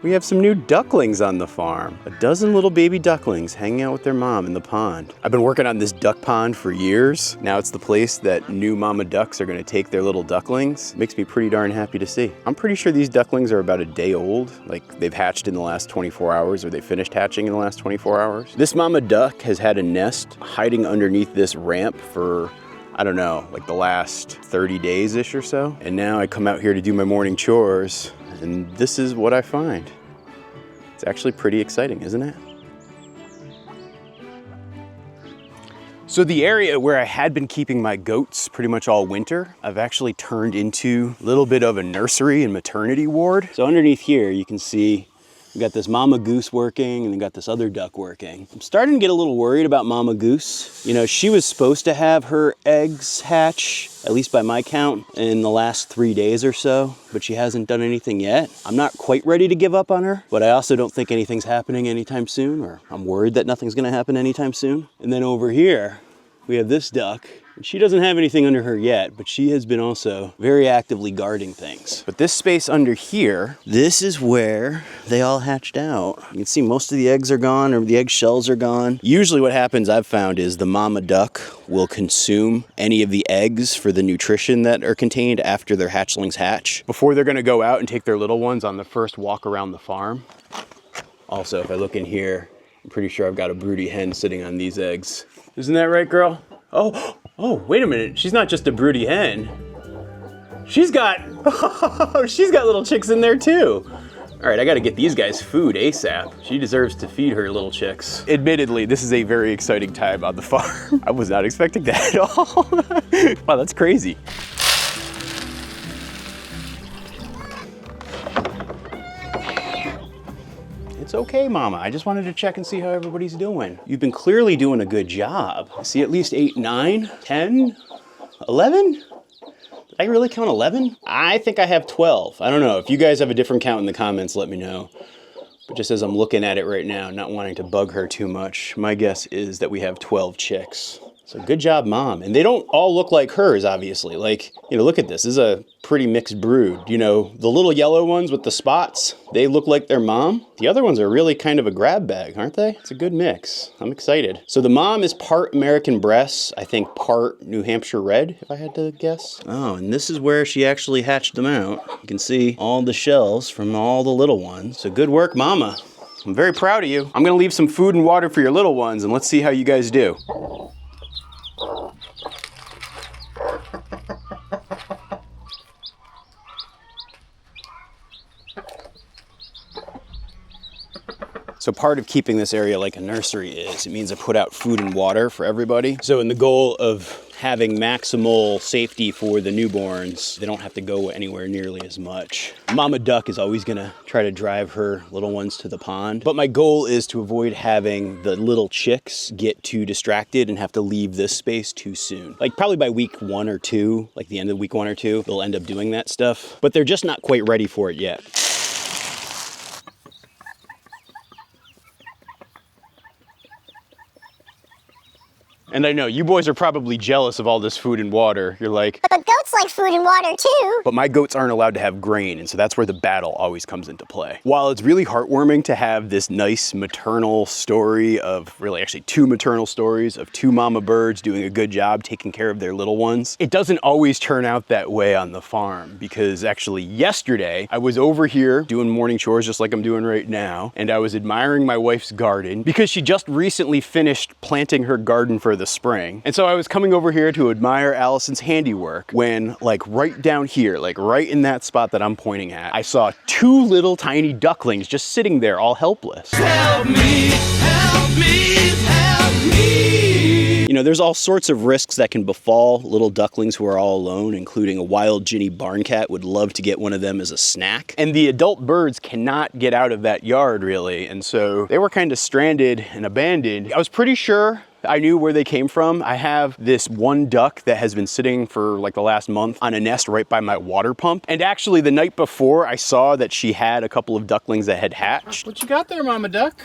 We have some new ducklings on the farm. A dozen little baby ducklings hanging out with their mom in the pond. I've been working on this duck pond for years. Now it's the place that new mama ducks are gonna take their little ducklings. Makes me pretty darn happy to see. I'm pretty sure these ducklings are about a day old. Like they've hatched in the last 24 hours or they finished hatching in the last 24 hours. This mama duck has had a nest hiding underneath this ramp for, I don't know, like the last 30 days-ish or so. And now I come out here to do my morning chores and this is what I find. It's actually pretty exciting, isn't it? So the area where I had been keeping my goats pretty much all winter, I've actually turned into a little bit of a nursery and maternity ward. So underneath here, you can see we got this mama goose working and then got this other duck working. I'm starting to get a little worried about mama goose. You know, she was supposed to have her eggs hatch, at least by my count, in the last 3 days or so, but she hasn't done anything yet. I'm not quite ready to give up on her, but I also don't think anything's happening anytime soon, or I'm worried that nothing's gonna happen anytime soon. And then over here, we have this duck. She doesn't have anything under her yet, but she has been also very actively guarding things. But this space under here, this is where they all hatched out. You can see most of the eggs are gone, or the egg shells are gone. Usually what happens, I've found, is the mama duck will consume any of the eggs for the nutrition that are contained after their hatchlings hatch, before they're gonna go out and take their little ones on the first walk around the farm. Also, if I look in here, I'm pretty sure I've got a broody hen sitting on these eggs. Isn't that right, girl? Oh, wait a minute. She's not just a broody hen. She's got little chicks in there too. All right, I gotta get these guys food ASAP. She deserves to feed her little chicks. Admittedly, this is a very exciting time on the farm. I was not expecting that at all. Wow, that's crazy. It's okay, Mama. I just wanted to check and see how everybody's doing. You've been clearly doing a good job. I see at least 8, 9, 10, 11? Did I really count 11? I think I have 12. I don't know. If you guys have a different count in the comments, let me know. But just as I'm looking at it right now, not wanting to bug her too much, my guess is that we have 12 chicks. So good job, Mom. And they don't all look like hers, obviously. Like, you know, look at this. This is a pretty mixed brood. You know, the little yellow ones with the spots, they look like their mom. The other ones are really kind of a grab bag, aren't they? It's a good mix. I'm excited. So the mom is part American Breast, I think part New Hampshire Red, if I had to guess. Oh, and this is where she actually hatched them out. You can see all the shells from all the little ones. So good work, Mama. I'm very proud of you. I'm gonna leave some food and water for your little ones, and let's see how you guys do. So part of keeping this area like a nursery is, it means I put out food and water for everybody. So in the goal of having maximal safety for the newborns, they don't have to go anywhere nearly as much. Mama duck is always gonna try to drive her little ones to the pond. But my goal is to avoid having the little chicks get too distracted and have to leave this space too soon. Like probably by week 1 or 2, like the end of week 1 or 2, they'll end up doing that stuff. But they're just not quite ready for it yet. And I know, you boys are probably jealous of all this food and water. You're like, but the goats like food and water too. But my goats aren't allowed to have grain, and so that's where the battle always comes into play. While it's really heartwarming to have this nice maternal story of, really actually 2 maternal stories of 2 mama birds doing a good job taking care of their little ones, it doesn't always turn out that way on the farm, because actually yesterday I was over here doing morning chores just like I'm doing right now, and I was admiring my wife's garden because she just recently finished planting her garden for the spring. And so I was coming over here to admire Allison's handiwork when, like right down here, like right in that spot that I'm pointing at, I saw 2 little tiny ducklings just sitting there all helpless. Help me, help me, help me. You know, there's all sorts of risks that can befall little ducklings who are all alone, including a wild Ginny barn cat would love to get one of them as a snack. And the adult birds cannot get out of that yard really. And so they were kind of stranded and abandoned. I was pretty sure I knew where they came from. I have this one duck that has been sitting for like the last month on a nest right by my water pump. And actually the night before I saw that she had a couple of ducklings that had hatched. What you got there, Mama Duck?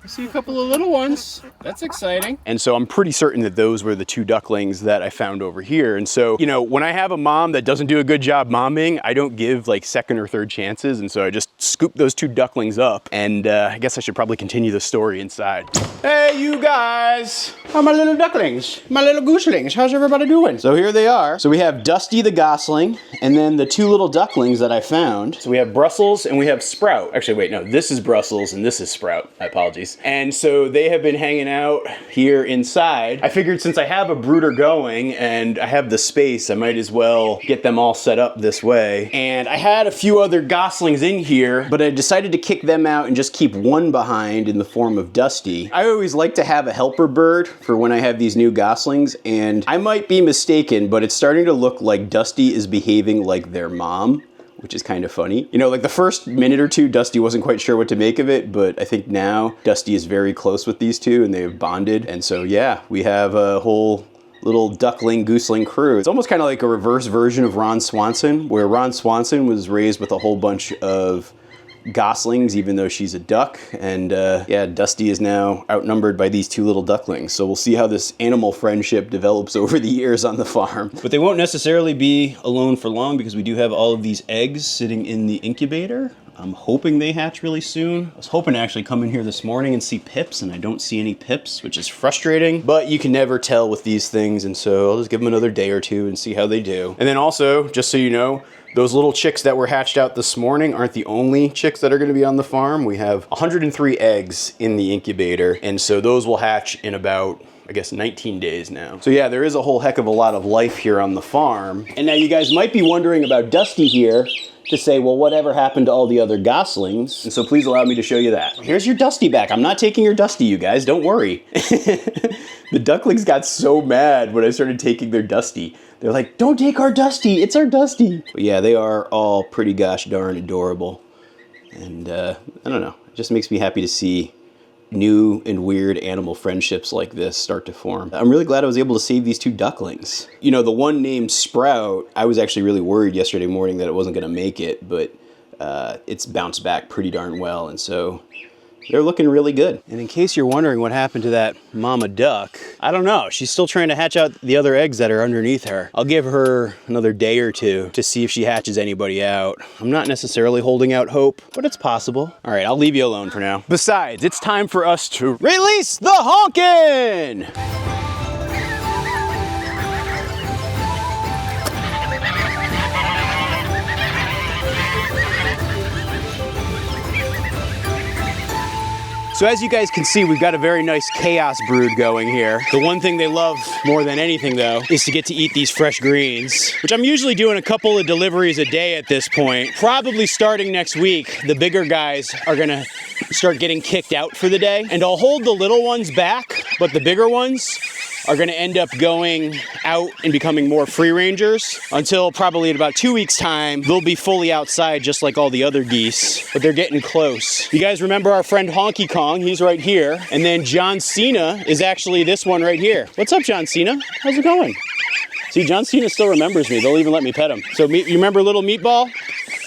I see a couple of little ones. That's exciting. And so I'm pretty certain that those were the 2 ducklings that I found over here. And so, you know, when I have a mom that doesn't do a good job momming, I don't give like 2nd or 3rd chances. And so I just scoop those 2 ducklings up. And I guess I should probably continue the story inside. Hey, you guys. How are my little ducklings? My little gooselings. How's everybody doing? So here they are. So we have Dusty the gosling, and then the 2 little ducklings that I found. So we have Brussels and we have Sprout. Actually, wait, no, this is Brussels and this is Sprout. My apologies. And so they have been hanging out here inside. I figured since I have a brooder going and I have the space, I might as well get them all set up this way. And I had a few other goslings in here, but I decided to kick them out and just keep one behind in the form of Dusty. I always like to have a helper bird for when I have these new goslings, and I might be mistaken, but it's starting to look like Dusty is behaving like their mom, which is kind of funny. You know, like the first minute or 2, Dusty wasn't quite sure what to make of it, but I think now Dusty is very close with these 2 and they've bonded. And so, yeah, we have a whole little duckling, gooseling crew. It's almost kind of like a reverse version of Ron Swanson, where Ron Swanson was raised with a whole bunch of goslings, even though she's a duck. And yeah, Dusty is now outnumbered by these 2 little ducklings. So we'll see how this animal friendship develops over the years on the farm. But they won't necessarily be alone for long because we do have all of these eggs sitting in the incubator. I'm hoping they hatch really soon. I was hoping to actually come in here this morning and see pips, and I don't see any pips, which is frustrating, but you can never tell with these things. And so I'll just give them another day or 2 and see how they do. And then also, just so you know, those little chicks that were hatched out this morning aren't the only chicks that are going to be on the farm. We have 103 eggs in the incubator, and so those will hatch in about, I guess, 19 days now. So yeah, there is a whole heck of a lot of life here on the farm. And now you guys might be wondering about Dusty here, to say, well, whatever happened to all the other goslings? And so please allow me to show you that. Here's your Dusty back. I'm not taking your Dusty, you guys, don't worry. The ducklings got so mad when I started taking their Dusty. They're like, don't take our Dusty, it's our Dusty. But yeah, they are all pretty gosh darn adorable. And I don't know, it just makes me happy to see new and weird animal friendships like this start to form. I'm really glad I was able to save these 2 ducklings. You know, the one named Sprout, I was actually really worried yesterday morning that it wasn't gonna make it, but it's bounced back pretty darn well, and so they're looking really good. And in case you're wondering what happened to that mama duck, I don't know. She's still trying to hatch out the other eggs that are underneath her. I'll give her another day or 2 to see if she hatches anybody out. I'm not necessarily holding out hope, but it's possible. All right, I'll leave you alone for now. Besides, it's time for us to release the honkin'! So as you guys can see, we've got a very nice chaos brood going here. The one thing they love more than anything though, is to get to eat these fresh greens, which I'm usually doing a couple of deliveries a day at this point. Probably starting next week, the bigger guys are gonna start getting kicked out for the day, and I'll hold the little ones back, but the bigger ones are gonna end up going out and becoming more free rangers until probably in about 2 weeks time, they'll be fully outside just like all the other geese, but they're getting close. You guys remember our friend Honky Kong? He's right here. And then John Cena is actually this one right here. What's up, John Cena? How's it going? See, John Cena still remembers me. They'll even let me pet him. So you remember little Meatball?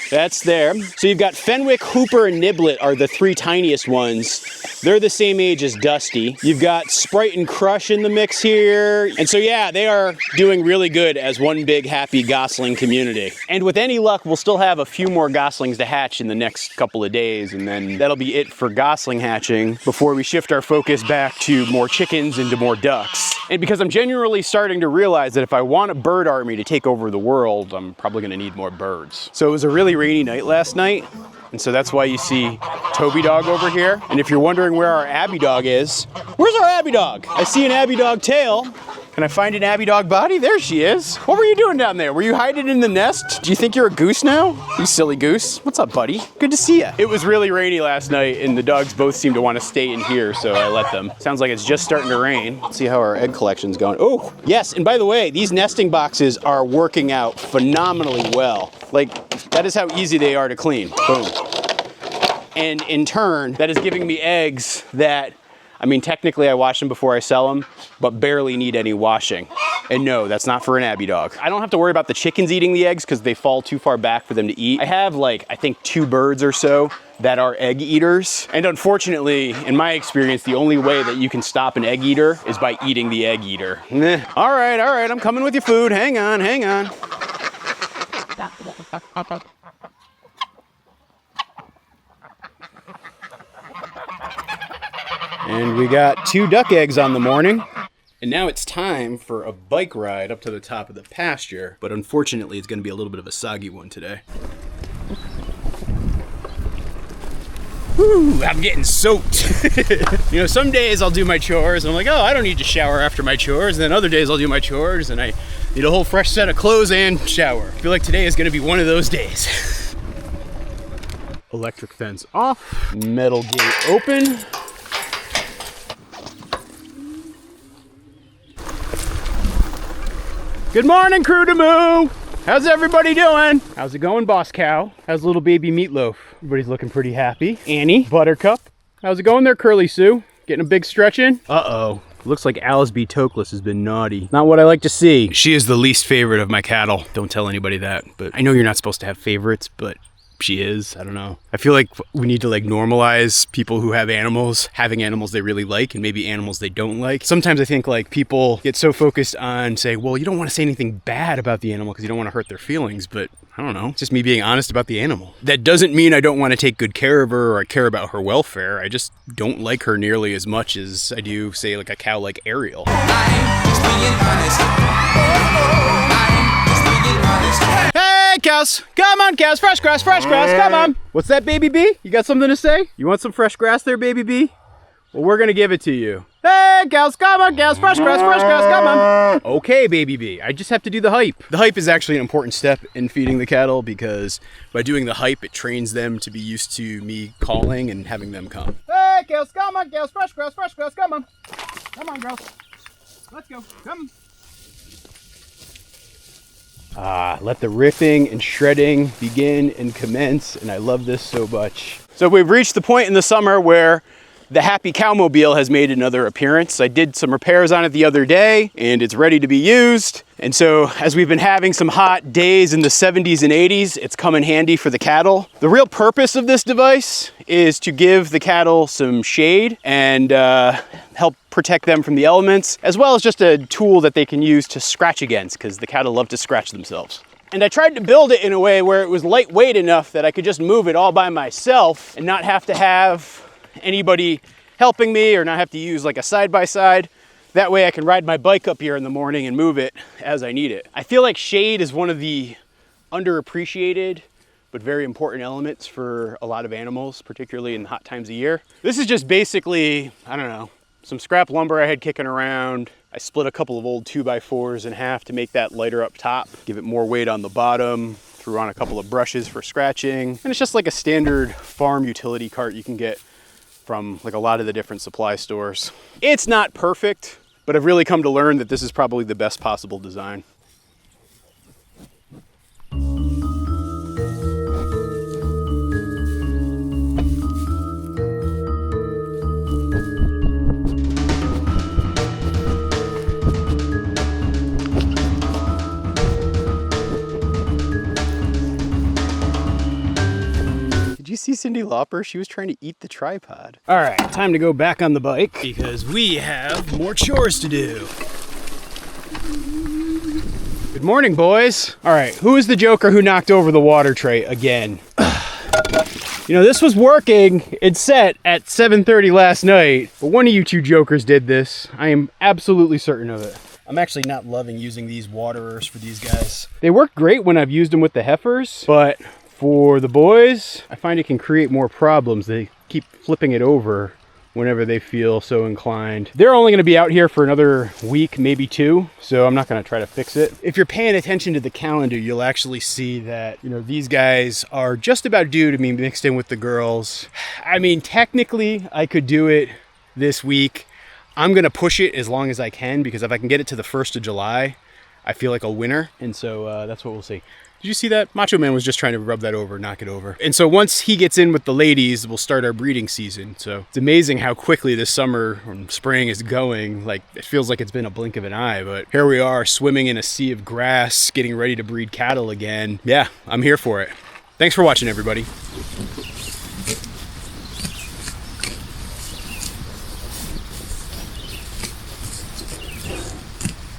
That's there. So you've got Fenwick, Hooper, and Niblet are the 3 tiniest ones. They're the same age as Dusty. You've got Sprite and Crush in the mix here. And so yeah, they are doing really good as one big happy gosling community. And with any luck, we'll still have a few more goslings to hatch in the next couple of days, and then that'll be it for gosling hatching before we shift our focus back to more chickens and to more ducks. And because I'm genuinely starting to realize that if I want a bird army to take over the world, I'm probably gonna need more birds. So it was a really rainy night last night, and so that's why you see Toby Dog over here. And if you're wondering where our Abby Dog is, where's our Abby Dog? I see an Abby Dog tail. Can I find an Abby Dog body? There she is. What were you doing down there? Were you hiding in the nest? Do you think you're a goose now? You silly goose. What's up, buddy? Good to see you. It was really rainy last night, and the dogs both seem to want to stay in here, so I let them. Sounds like it's just starting to rain. Let's see how our egg collection's going. Oh, yes, and by the way, these nesting boxes are working out phenomenally well. Like, that is how easy they are to clean. Boom. And in turn, that is giving me eggs that, I mean, technically I wash them before I sell them, but barely need any washing. And no, that's not for an Abbey dog. I don't have to worry about the chickens eating the eggs because they fall too far back for them to eat. I have like, I think 2 birds or so that are egg eaters. And unfortunately, in my experience, the only way that you can stop an egg eater is by eating the egg eater. All right, I'm coming with your food. Hang on. And we got 2 duck eggs on the morning. And now it's time for a bike ride up to the top of the pasture. But unfortunately, it's gonna be a little bit of a soggy one today. Whew, I'm getting soaked. You know, some days I'll do my chores and I'm like, oh, I don't need to shower after my chores. And then other days I'll do my chores and I need a whole fresh set of clothes and shower. I feel like today is gonna be one of those days. Electric fence off, metal gate open. Good morning, crew to moo. How's everybody doing? How's it going, boss cow? How's little baby Meatloaf? Everybody's looking pretty happy. Annie, Buttercup. How's it going there, Curly Sue? Getting a big stretch in? Uh-oh. Looks like Alice B. Tokeless has been naughty. Not what I like to see. She is the least favorite of my cattle. Don't tell anybody that, but I know you're not supposed to have favorites, but she is. I don't know. I feel like we need to like normalize people who have animals having animals they really like and maybe animals they don't like. Sometimes I think like people get so focused on saying, well, you don't want to say anything bad about the animal because you don't want to hurt their feelings, but I don't know. It's just me being honest about the animal. That doesn't mean I don't want to take good care of her or I care about her welfare. I just don't like her nearly as much as I do, say, like a cow like Ariel. Hey, cows! Come on, cows! Fresh grass, come on! What's that, baby bee? You got something to say? You want some fresh grass there, baby bee? Well, we're gonna give it to you. Hey, cows! Come on, cows! Fresh grass, come on! Okay, baby bee, I just have to do the hype. The hype is actually an important step in feeding the cattle because by doing the hype, it trains them to be used to me calling and having them come. Hey, cows! Come on, cows! Fresh grass, come on! Come on, girls. Let's go, come. Let the ripping and shredding begin and commence, and I love this so much. So we've reached the point in the summer where the Happy Cowmobile has made another appearance. I did some repairs on it the other day, and it's ready to be used. And so as we've been having some hot days in the 70s and 80s, it's come in handy for the cattle. The real purpose of this device is to give the cattle some shade and help protect them from the elements, as well as just a tool that they can use to scratch against, because the cattle love to scratch themselves. And I tried to build it in a way where it was lightweight enough that I could just move it all by myself and not have to have anybody helping me or not have to use like a side-by-side. That way I can ride my bike up here in the morning and move it as I need it. I feel like shade is one of the underappreciated but very important elements for a lot of animals, particularly in the hot times of year. This is just basically, I don't know, some scrap lumber I had kicking around. I split a couple of old 2x4s in half to make that lighter up top, give it more weight on the bottom, threw on a couple of brushes for scratching, and it's just like a standard farm utility cart you can get from like a lot of the different supply stores. It's not perfect, but I've really come to learn that this is probably the best possible design. Did you see Cyndi Lauper? She was trying to eat the tripod. All right, time to go back on the bike because we have more chores to do. Good morning, boys. All right, who is the joker who knocked over the water tray again? You know, this was working. It's set at 7:30 last night, but one of you two jokers did this. I am absolutely certain of it. I'm actually not loving using these waterers for these guys. They work great when I've used them with the heifers, but for the boys, I find it can create more problems. They keep flipping it over whenever they feel so inclined. They're only gonna be out here for another week, maybe 2, so I'm not gonna try to fix it. If you're paying attention to the calendar, you'll actually see that, you know, these guys are just about due to be mixed in with the girls. I mean, technically, I could do it this week. I'm gonna push it as long as I can, because if I can get it to the 1st of July, I feel like a winner, and so that's what we'll see. Did you see that? Macho Man was just trying to rub that over, knock it over. And so once he gets in with the ladies, we'll start our breeding season. So it's amazing how quickly this summer or spring is going. Like, it feels like it's been a blink of an eye, but here we are swimming in a sea of grass, getting ready to breed cattle again. Yeah, I'm here for it. Thanks for watching, everybody.